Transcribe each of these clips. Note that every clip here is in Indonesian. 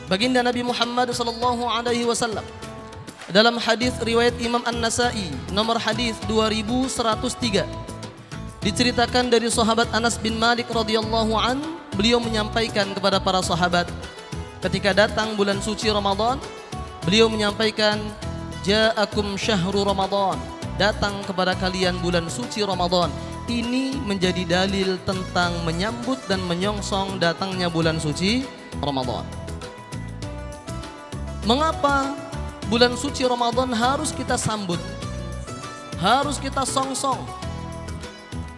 Baginda Nabi Muhammad sallallahu alaihi wasallam dalam hadis riwayat Imam An-Nasa'i nomor hadis 2103 diceritakan dari sahabat Anas bin Malik radhiyallahu an, beliau menyampaikan kepada para sahabat ketika datang bulan suci Ramadan, beliau menyampaikan, ja'akum syahru Ramadan, datang kepada kalian bulan suci Ramadan. Ini menjadi dalil tentang menyambut dan menyongsong datangnya bulan suci Ramadan. Mengapa bulan suci Ramadan harus kita sambut, harus kita songsong?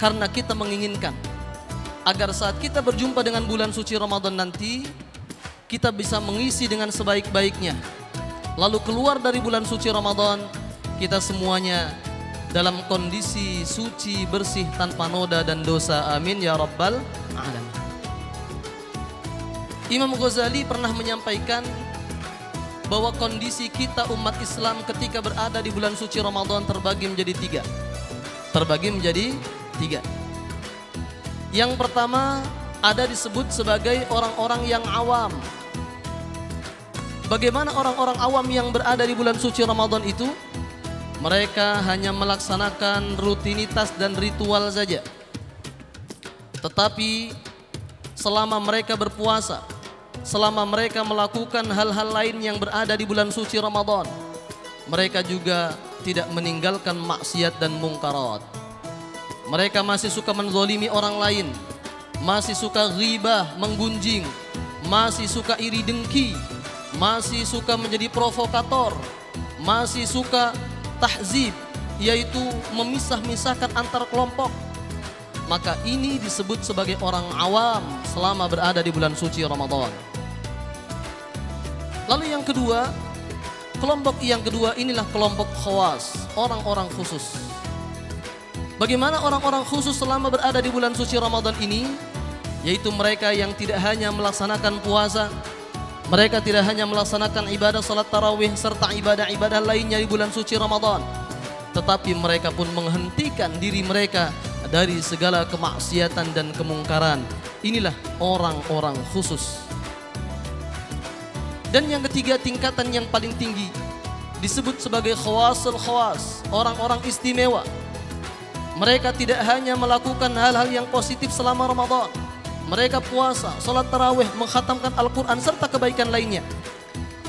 Karena kita menginginkan agar saat kita berjumpa dengan bulan suci Ramadan nanti, kita bisa mengisi dengan sebaik-baiknya. Lalu keluar dari bulan suci Ramadan, kita semuanya dalam kondisi suci, bersih, tanpa noda dan dosa. Amin ya rabbal alamin. Imam Ghazali pernah menyampaikan bahwa kondisi kita umat Islam ketika berada di bulan suci Ramadan terbagi menjadi tiga. Yang pertama ada disebut sebagai orang-orang yang awam. Bagaimana orang-orang awam yang berada di bulan suci Ramadan itu? Mereka hanya melaksanakan rutinitas dan ritual saja. Tetapi selama mereka berpuasa, selama mereka melakukan hal-hal lain yang berada di bulan suci Ramadan, mereka juga tidak meninggalkan maksiat dan mungkarat. Mereka masih suka menzalimi orang lain, masih suka ghibah, menggunjing, masih suka iri dengki, masih suka menjadi provokator, masih suka tahzib, yaitu memisah-misahkan antar kelompok. Maka ini disebut sebagai orang awam selama berada di bulan suci Ramadan. Lalu yang kedua, kelompok yang kedua inilah kelompok khawas, orang-orang khusus. Bagaimana orang-orang khusus selama berada di bulan suci Ramadan ini? Yaitu mereka yang tidak hanya melaksanakan puasa, mereka tidak hanya melaksanakan ibadah salat tarawih serta ibadah-ibadah lainnya di bulan suci Ramadan, tetapi mereka pun menghentikan diri mereka dari segala kemaksiatan dan kemungkaran. Inilah orang-orang khusus. Dan yang ketiga, tingkatan yang paling tinggi disebut sebagai khawasul khawas, orang-orang istimewa. Mereka tidak hanya melakukan hal-hal yang positif selama Ramadan, mereka puasa, salat tarawih, mengkhatamkan Al-Quran serta kebaikan lainnya.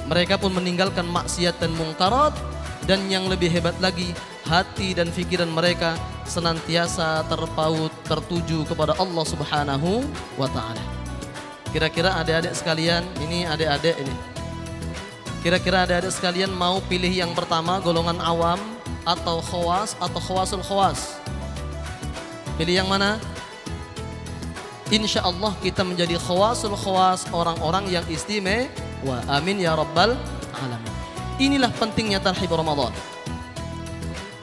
Mereka pun meninggalkan maksiat dan mungkarat. Dan yang lebih hebat lagi, hati dan pikiran mereka senantiasa terpaut, tertuju kepada Allah Subhanahu wa ta'ala. Kira-kira adik-adik sekalian, ini adik-adik ini, kira-kira adik-adik sekalian mau pilih yang pertama, golongan awam atau khawas atau khawasul khawas? Pilih yang mana? Insya Allah kita menjadi khawasul khawas, orang-orang yang istimewa. Amin ya rabbal alamin. Inilah pentingnya tarhib Ramadan.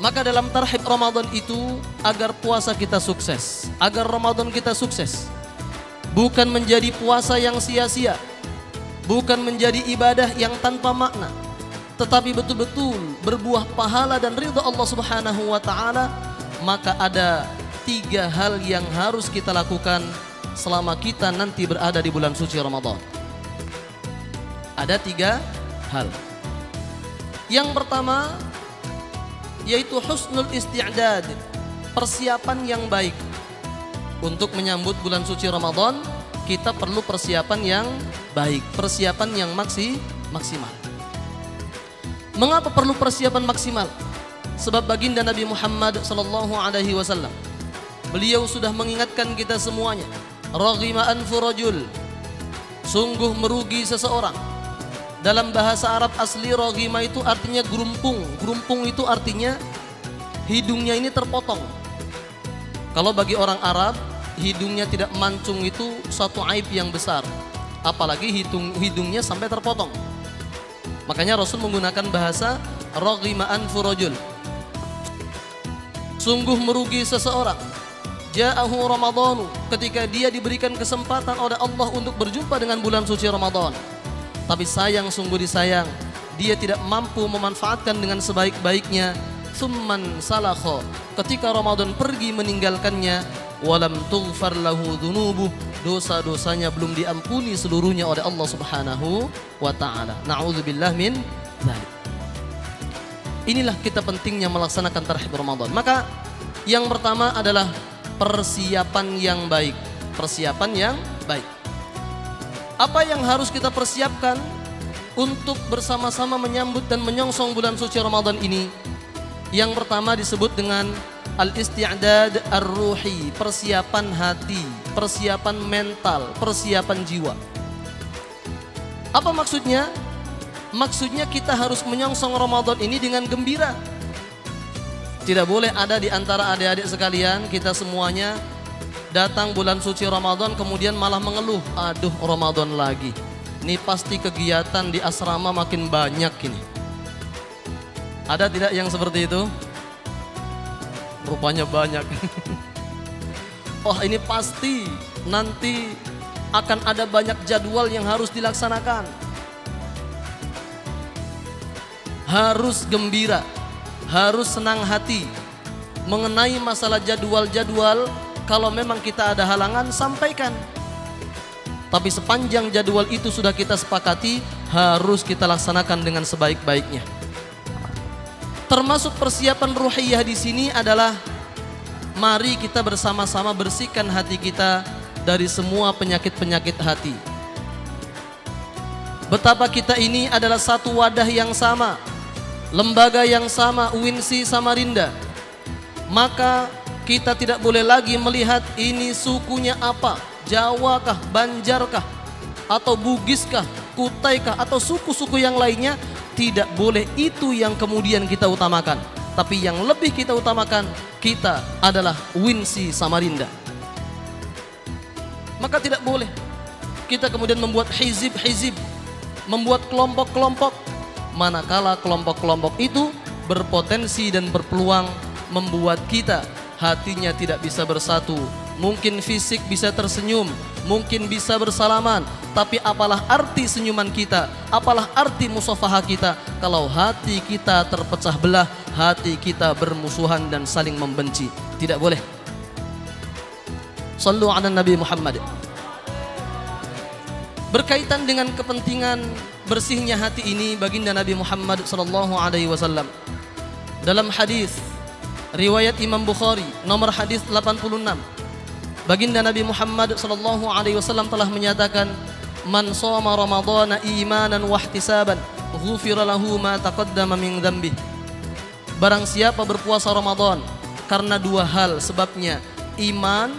Maka dalam tarhib Ramadan itu, agar puasa kita sukses, agar Ramadan kita sukses, bukan menjadi puasa yang sia-sia, bukan menjadi ibadah yang tanpa makna, tetapi betul-betul berbuah pahala dan ridha Allah Subhanahu wa ta'ala. Maka ada tiga hal yang harus kita lakukan selama kita nanti berada di bulan suci Ramadan. Ada tiga hal. Yang pertama yaitu husnul isti'dad, persiapan yang baik. Untuk menyambut bulan suci Ramadan, kita perlu persiapan yang baik, persiapan yang maksimal. Mengapa perlu persiapan maksimal? Sebab baginda Nabi Muhammad sallallahu alaihi wasallam, beliau sudah mengingatkan kita semuanya, raghima anfu rajul, sungguh merugi seseorang. Dalam bahasa Arab asli, raghima itu artinya gerumpung. Gerumpung itu artinya hidungnya ini terpotong. Kalau bagi orang Arab, hidungnya tidak mancung itu suatu aib yang besar, apalagi hidungnya sampai terpotong. Makanya Rasul menggunakan bahasa raghima anfu rajul, sungguh merugi seseorang. Ja'ahu Ramadhanu, ketika dia diberikan kesempatan oleh Allah untuk berjumpa dengan bulan suci Ramadan, tapi sayang, sungguh disayang, dia tidak mampu memanfaatkan dengan sebaik-baiknya, thumman salakha, ketika Ramadan pergi meninggalkannya, walam tughfar lahu dzunubuh, dosa-dosanya belum diampuni seluruhnya oleh Allah Subhanahu wa taala. Na'udzubillah min dzalik. Inilah kita pentingnya melaksanakan tarhib Ramadan. Maka yang pertama adalah persiapan yang baik. Persiapan yang baik. Apa yang harus kita persiapkan untuk bersama-sama menyambut dan menyongsong bulan suci Ramadan ini? Yang pertama disebut dengan al-isti'dad ar-ruhi, persiapan hati, persiapan mental, persiapan jiwa. Apa maksudnya? Maksudnya kita harus menyongsong Ramadan ini dengan gembira. Tidak boleh ada di antara adik-adik sekalian, kita semuanya datang bulan suci Ramadan kemudian malah mengeluh, aduh Ramadan lagi. Ini pasti kegiatan di asrama makin banyak ini. Ada tidak yang seperti itu? Rupanya banyak. Oh, ini pasti nanti akan ada banyak jadwal yang harus dilaksanakan. Harus gembira, harus senang hati mengenai masalah jadwal-jadwal. Kalau memang kita ada halangan, sampaikan. Tapi sepanjang jadwal itu sudah kita sepakati, harus kita laksanakan dengan sebaik-baiknya. Termasuk persiapan ruhiyah di sini adalah mari kita bersama-sama bersihkan hati kita dari semua penyakit-penyakit hati. Betapa kita ini adalah satu wadah yang sama, lembaga yang sama, UINSI Samarinda. Maka kita tidak boleh lagi melihat ini sukunya apa, Jawa kah, Banjar kah, atau Bugis kah, Kutai kah, atau suku-suku yang lainnya. Tidak boleh itu yang kemudian kita utamakan. Tapi yang lebih kita utamakan, kita adalah UINSI Samarinda. Maka tidak boleh kita kemudian membuat hizib-hizib, membuat kelompok-kelompok, manakala kelompok-kelompok itu berpotensi dan berpeluang membuat kita hatinya tidak bisa bersatu. Mungkin fisik bisa tersenyum, mungkin bisa bersalaman, tapi apalah arti senyuman kita, apalah arti musafahah kita kalau hati kita terpecah belah, hati kita bermusuhan dan saling membenci. Tidak boleh. Sallu ala Nabi Muhammad. Berkaitan dengan kepentingan bersihnya hati ini, baginda Nabi Muhammad sallallahu alaihi wasallam dalam hadis riwayat Imam Bukhari nomor hadis 86, baginda Nabi Muhammad sallallahu alaihi wasallam telah menyatakan, man shoma ramadhana imanan wa ihtisaban ghufira lahu ma taqaddama min dzambih. Barang siapa berpuasa Ramadan karena dua hal sebabnya, iman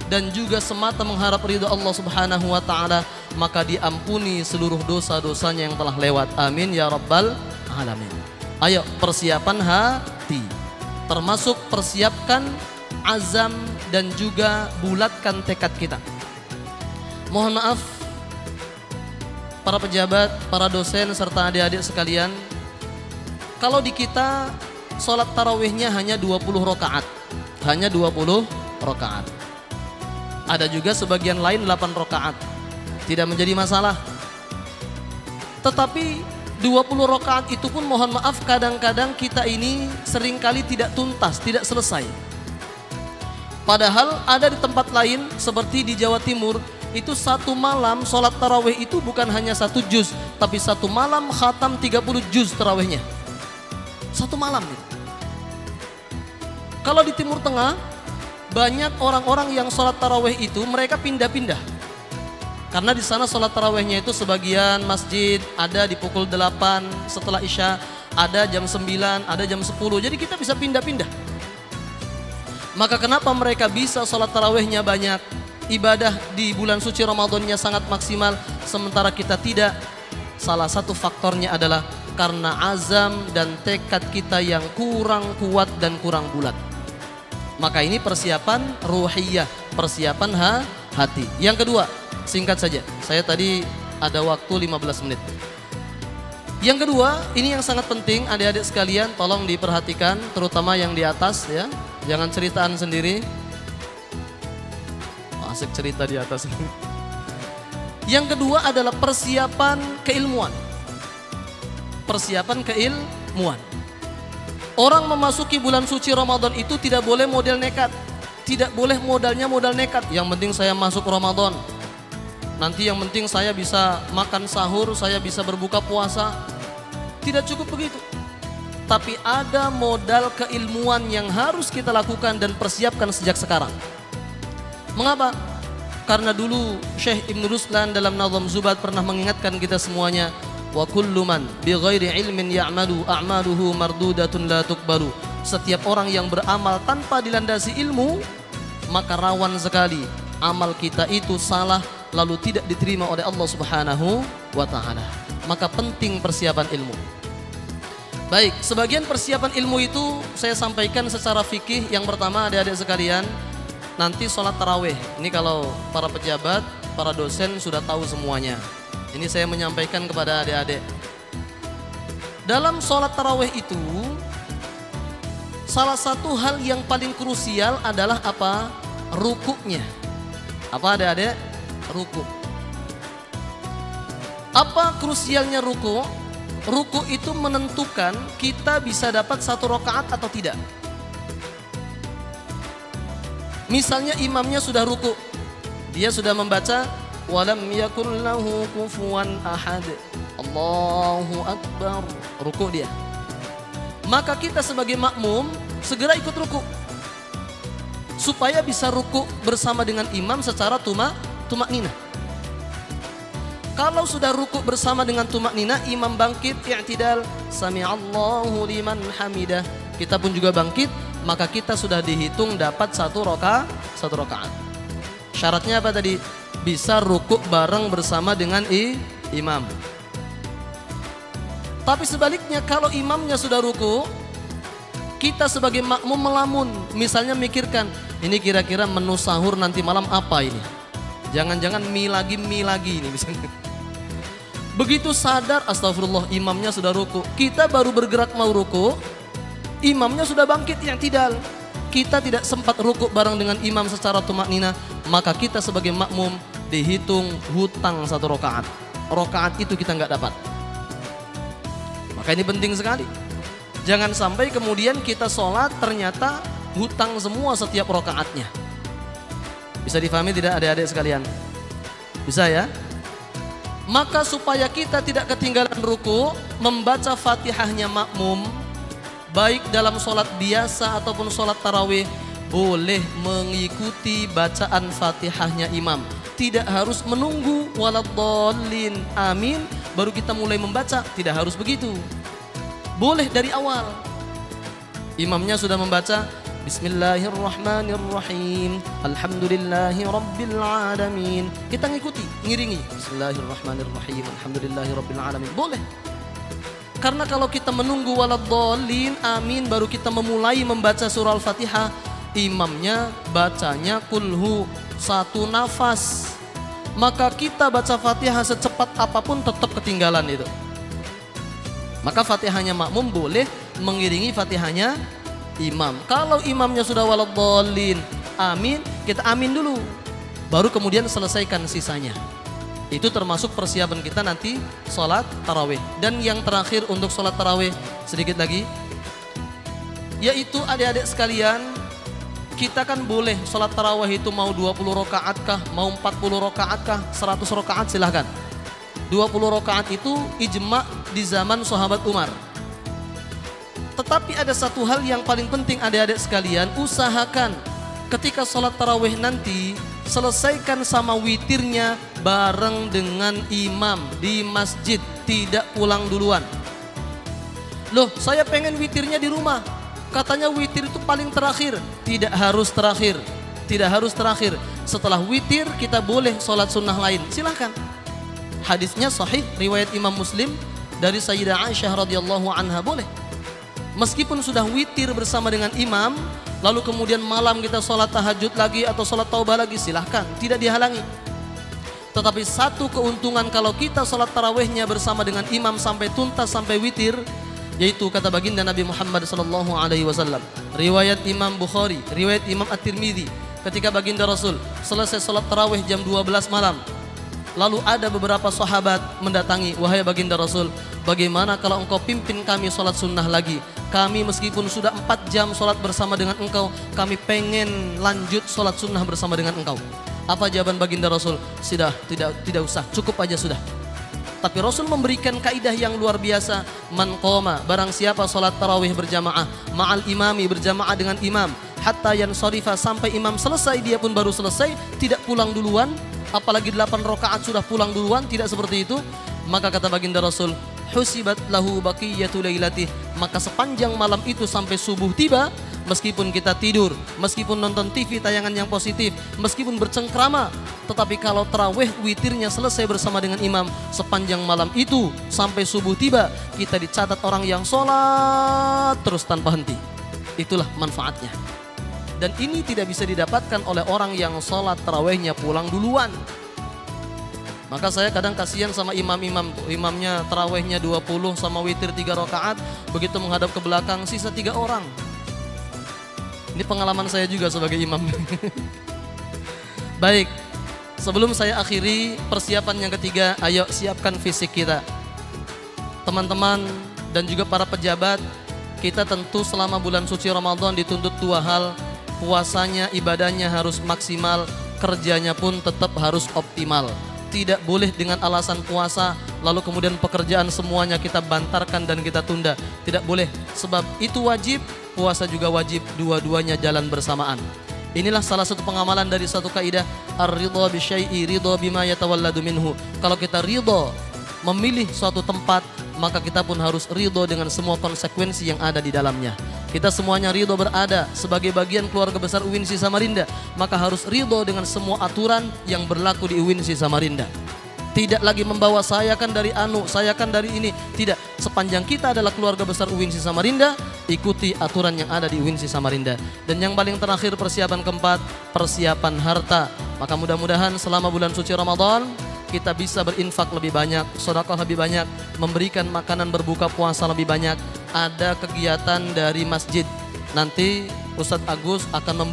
dan juga semata mengharap ridha Allah Subhanahu wa taala, maka diampuni seluruh dosa-dosanya yang telah lewat. Amin ya rabbal alamin. Ayo persiapan hati, termasuk persiapkan azam dan juga bulatkan tekad kita. Mohon maaf para pejabat, para dosen serta adik-adik sekalian, kalau di kita sholat tarawihnya hanya 20 rakaat, hanya 20 rakaat. Ada juga sebagian lain 8 rakaat, tidak menjadi masalah. Tetapi 20 rakaat itu pun mohon maaf kadang-kadang kita ini seringkali tidak tuntas, tidak selesai. Padahal ada di tempat lain seperti di Jawa Timur, itu satu malam sholat tarawih itu bukan hanya 1 juz, tapi satu malam khatam 30 juz tarawihnya. Satu malam itu. Kalau di Timur Tengah, banyak orang-orang yang sholat tarawih itu mereka pindah-pindah. Karena di sana sholat tarawihnya itu sebagian masjid ada di pukul 8 setelah Isya, ada jam 9, ada jam 10. Jadi kita bisa pindah-pindah. Maka kenapa mereka bisa sholat tarawihnya banyak, ibadah di bulan suci Ramadannya sangat maksimal, sementara kita tidak? Salah satu faktornya adalah karena azam dan tekad kita yang kurang kuat dan kurang bulat. Maka ini persiapan ruhiyah, persiapan hati. Yang kedua, singkat saja, saya tadi ada waktu 15 menit. Yang kedua, ini yang sangat penting adik-adik sekalian, tolong diperhatikan, terutama yang di atas ya. Jangan ceritaan sendiri. Asik cerita di atas. Yang kedua adalah persiapan keilmuan. Persiapan keilmuan. Orang memasuki bulan suci Ramadan itu tidak boleh model nekat. Tidak boleh modalnya modal nekat. Yang penting saya masuk Ramadan. Nanti yang penting saya bisa makan sahur, saya bisa berbuka puasa. Tidak cukup begitu. Tapi ada modal keilmuan yang harus kita lakukan dan persiapkan sejak sekarang. Mengapa? Karena dulu Syekh Ibn Ruslan dalam Nazam Zubat pernah mengingatkan kita semuanya, wa kullu man bi ghairi ilmin ya'malu a'maluhu mardudatun la tuqbalu. Setiap orang yang beramal tanpa dilandasi ilmu, maka rawan sekali amal kita itu salah lalu tidak diterima oleh Allah Subhanahu wa taala. Maka penting persiapan ilmu. Baik, sebagian persiapan ilmu itu saya sampaikan secara fikih. Yang pertama, adik-adik sekalian, nanti sholat tarawih. Ini kalau para pejabat, para dosen sudah tahu semuanya. Ini saya menyampaikan kepada adik-adik. Dalam sholat tarawih itu, salah satu hal yang paling krusial adalah apa? Rukuknya. Apa adik-adik? Rukuk. Apa krusialnya rukuk? Rukuk itu menentukan kita bisa dapat 1 rakaat atau tidak. Misalnya imamnya sudah rukuk, dia sudah membaca walam yakul lahu kufuwan ahad, Allahu akbar, rukuk dia. Maka kita sebagai makmum segera ikut rukuk supaya bisa rukuk bersama dengan imam secara tumak-ninah. Kalau sudah rukuk bersama dengan tumak-ninah, imam bangkit i'tidal, sami'allahu liman hamidah, kita pun juga bangkit, maka kita sudah dihitung dapat 1 rakaat. Syaratnya apa tadi? Bisa rukuk bareng bersama dengan imam. Tapi sebaliknya, kalau imamnya sudah rukuk, kita sebagai makmum melamun. Misalnya mikirkan, ini kira-kira menu sahur nanti malam apa ini? Jangan-jangan mie lagi ini misalnya. Begitu sadar, astagfirullah, imamnya sudah rukuk. Kita baru bergerak mau rukuk, imamnya sudah bangkit i'tidal. Kita tidak sempat rukuk bareng dengan imam secara tumak-ninah, maka kita sebagai makmum dihitung hutang 1 rakaat. Rakaat itu kita nggak dapat. Maka ini penting sekali. Jangan sampai kemudian kita sholat ternyata hutang semua setiap rakaatnya. Bisa difahami tidak adik-adik sekalian? Bisa ya? Maka supaya kita tidak ketinggalan ruku, membaca Fatihahnya makmum, baik dalam sholat biasa ataupun sholat tarawih, boleh mengikuti bacaan Fatihahnya imam. Tidak harus menunggu waladhdallin amin baru kita mulai membaca, tidak harus begitu. Boleh dari awal. Imamnya sudah membaca Bismillahirrahmanirrahim, Alhamdulillahi Rabbil Alamin, kita ngikuti, ngiringi Bismillahirrahmanirrahim, Alhamdulillahi Rabbil Alamin. Boleh. Karena kalau kita menunggu waladhdallin amin baru kita memulai membaca surah Al-Fatihah, imamnya bacanya kulhu 1 nafas, maka kita baca Fatihah secepat apapun tetap ketinggalan itu. Maka Fatihahnya makmum boleh mengiringi Fatihahnya imam. Kalau imamnya sudah waladhdallin amin, kita amin dulu, baru kemudian selesaikan sisanya. Itu termasuk persiapan kita nanti sholat tarawih. Dan yang terakhir untuk sholat tarawih sedikit lagi, yaitu adik-adik sekalian, kita kan boleh sholat tarawih itu mau 20 rakaat kah, mau 40 rakaat kah, 100 rakaat silahkan. 20 rakaat itu ijma' di zaman sahabat Umar. Tetapi ada satu hal yang paling penting adik-adik sekalian, usahakan ketika sholat tarawih nanti selesaikan sama witirnya bareng dengan imam di masjid, tidak pulang duluan. Loh, saya pengen witirnya di rumah, katanya witir itu paling terakhir. Tidak harus terakhir, tidak harus terakhir. Setelah witir kita boleh sholat sunnah lain, silahkan. Hadisnya sahih, riwayat Imam Muslim dari Sayyidah Aisyah radhiyallahu anha, boleh. Meskipun sudah witir bersama dengan imam, lalu kemudian malam kita sholat tahajud lagi atau sholat taubah lagi, silahkan, tidak dihalangi. Tetapi satu keuntungan kalau kita sholat tarawihnya bersama dengan imam sampai tuntas, sampai witir, yaitu kata baginda Nabi Muhammad SAW, riwayat Imam Bukhari, riwayat Imam At-Tirmidzi, ketika baginda Rasul selesai sholat tarawih jam 12 malam, lalu ada beberapa sahabat mendatangi, wahai baginda Rasul, bagaimana kalau engkau pimpin kami sholat sunnah lagi. Kami meskipun sudah 4 jam sholat bersama dengan engkau, kami pengen lanjut sholat sunnah bersama dengan engkau. Apa jawaban baginda Rasul? Sudah, tidak usah, cukup aja sudah. Tapi Rasul memberikan kaidah yang luar biasa. Man qoma, barang siapa sholat tarawih berjamaah, ma'al imami, berjamaah dengan imam, hatta yansarifa, sampai imam selesai dia pun baru selesai, tidak pulang duluan, apalagi 8 rakaat sudah pulang duluan, tidak seperti itu. Maka kata baginda Rasul, husibat lahu baqiyatu lailatih, maka sepanjang malam itu sampai subuh tiba, meskipun kita tidur, meskipun nonton TV tayangan yang positif, meskipun bercengkrama, tetapi kalau tarawih witirnya selesai bersama dengan imam, sepanjang malam itu sampai subuh tiba, kita dicatat orang yang sholat terus tanpa henti. Itulah manfaatnya. Dan ini tidak bisa didapatkan oleh orang yang sholat tarawihnya pulang duluan. Maka saya kadang kasihan sama imam-imam tuh. Imamnya tarawihnya 20 sama witir 3 rakaat, begitu menghadap ke belakang sisa 3 orang. Ini pengalaman saya juga sebagai imam. Baik, sebelum saya akhiri persiapan yang ketiga, ayo siapkan fisik kita. Teman-teman dan juga para pejabat, kita tentu selama bulan suci Ramadan dituntut 2 hal. Puasanya, ibadahnya harus maksimal, kerjanya pun tetap harus optimal. Tidak boleh dengan alasan puasa lalu kemudian pekerjaan semuanya kita bantarkan dan kita tunda. Tidak boleh, sebab itu wajib, puasa juga wajib, dua-duanya jalan bersamaan. Inilah salah satu pengamalan dari satu kaidah, ar-ridha bi syai'i ridha bima yatawalladu minhu. Kalau kita ridha memilih suatu tempat, maka kita pun harus ridha dengan semua konsekuensi yang ada di dalamnya. Kita semuanya ridho berada sebagai bagian keluarga besar UINSI Samarinda, maka harus ridho dengan semua aturan yang berlaku di UINSI Samarinda. Tidak lagi membawa saya kan dari anu, saya kan dari ini. Tidak, sepanjang kita adalah keluarga besar UINSI Samarinda, ikuti aturan yang ada di UINSI Samarinda. Dan yang paling terakhir, persiapan keempat, persiapan harta. Maka mudah-mudahan selama bulan suci Ramadan kita bisa berinfak lebih banyak, sedekah lebih banyak, memberikan makanan berbuka puasa lebih banyak. Ada kegiatan dari masjid. Nanti Ustadz Agus akan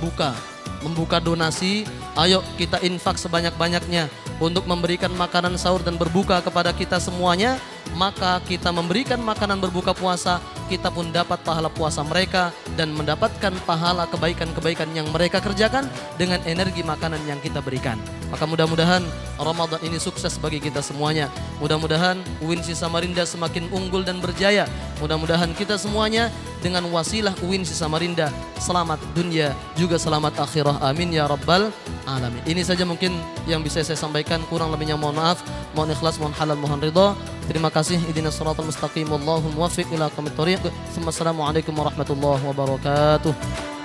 membuka donasi. Ayo kita infak sebanyak-banyaknya untuk memberikan makanan sahur dan berbuka kepada kita semuanya. Maka kita memberikan makanan berbuka puasa, kita pun dapat pahala puasa mereka dan mendapatkan pahala kebaikan-kebaikan yang mereka kerjakan dengan energi makanan yang kita berikan. Maka mudah-mudahan Ramadan ini sukses bagi kita semuanya. Mudah-mudahan UINSI Samarinda semakin unggul dan berjaya. Mudah-mudahan kita semuanya dengan wasilah UINSI Samarinda selamat dunia juga selamat akhirah. Amin ya rabbal alamin. Ini saja mungkin yang bisa saya sampaikan, kurang lebihnya mohon maaf, mohon ikhlas, mohon halal, mohon ridha. Terima kasih. Ihdinas siratal mustaqim, wallahu muwaffiq ila aqwamit thoriq. Assalamualaikum warahmatullahi wabarakatuh.